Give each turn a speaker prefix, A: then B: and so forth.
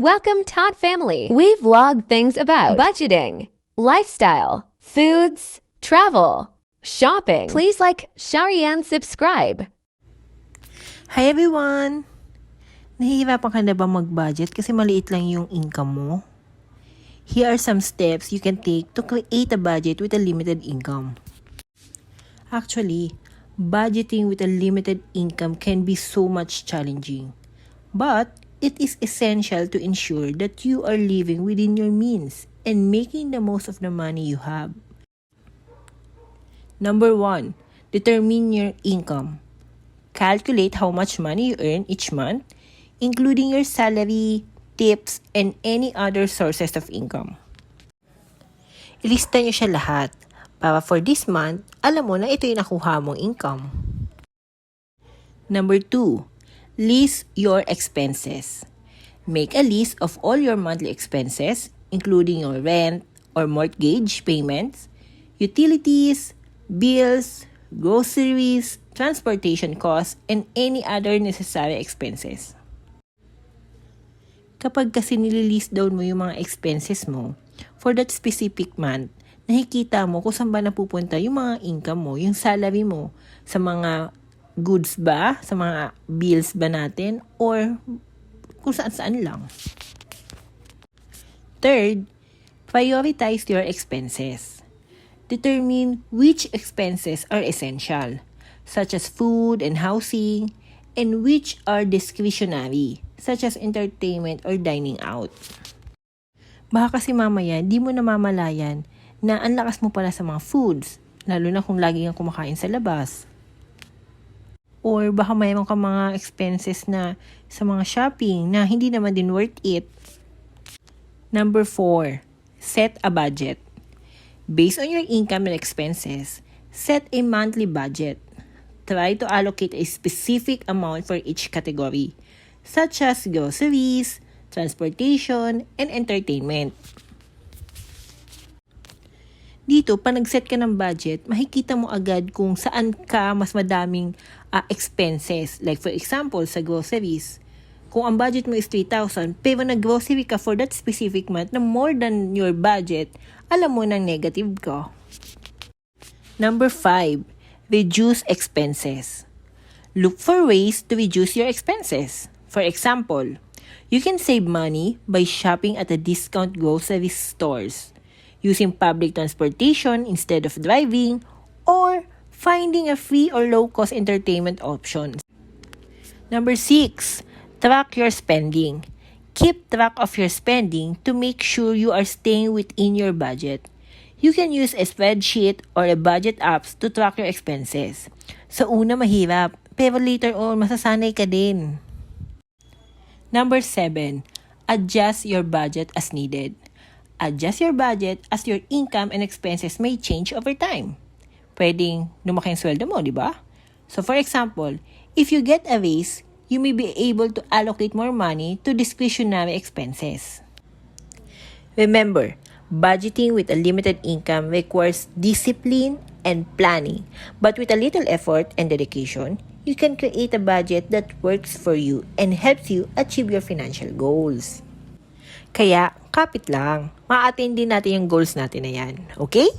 A: Welcome Tot Family. We vlog things about budgeting, lifestyle, foods, travel, shopping. Please like, share, and subscribe.
B: Hi everyone! Nahihirapan ka na ba mag-budget kasi maliit lang yung income mo? Here are some steps you can take to create a budget with a limited income. Actually, budgeting with a limited income can be so much challenging. But it is essential to ensure that you are living within your means and making the most of the money you have. Number 1, determine your income. Calculate how much money you earn each month, including your salary, tips, and any other sources of income. Ilista nyo siya lahat para for this month, alam mo na ito yung nakuha mong income. Number 2, list your expenses. Make a list of all your monthly expenses, including your rent or mortgage payments, utilities, bills, groceries, transportation costs, and any other necessary expenses. Kapag kasi nililist down mo yung mga expenses mo, for that specific month, nakikita mo kung saan ba napupunta yung mga income mo, yung salary mo, sa mga goods ba, sa mga bills ba natin, or kung saan-saan lang. Third, prioritize your expenses. Determine which expenses are essential, such as food and housing, and which are discretionary, such as entertainment or dining out. Baka kasi mamaya, di mo namamalayan na ang lakas mo pala sa mga foods, lalo na kung lagi kang kumakain sa labas. Or baka mayroon ka mga expenses na sa mga shopping na hindi naman din worth it. Number 4, set a budget. Based on your income and expenses, set a monthly budget. Try to allocate a specific amount for each category, such as groceries, transportation, and entertainment. Dito, pag nag-set ka ng budget, makikita mo agad kung saan ka mas madaming expenses. Like for example, sa groceries. Kung ang budget mo is 3,000, pero nag-grocery ka for that specific month na more than your budget, alam mo nang negative ka. Number 5, reduce expenses. Look for ways to reduce your expenses. For example, you can save money by shopping at the discount grocery stores, using public transportation instead of driving, or finding a free or low-cost entertainment options. Number 6, track your spending. Keep track of your spending to make sure you are staying within your budget. You can use a spreadsheet or a budget apps to track your expenses. Sa una mahirap, pero later on masasanay ka din. Number 7, adjust your budget as needed. Adjust your budget as your income and expenses may change over time. Pwedeng lumaki ang sweldo mo, di ba? So for example, if you get a raise, you may be able to allocate more money to discretionary expenses. Remember, budgeting with a limited income requires discipline and planning. But with a little effort and dedication, you can create a budget that works for you and helps you achieve your financial goals. Kaya, kapit lang. Ma-attain din natin yung goals natin na yan. Okay?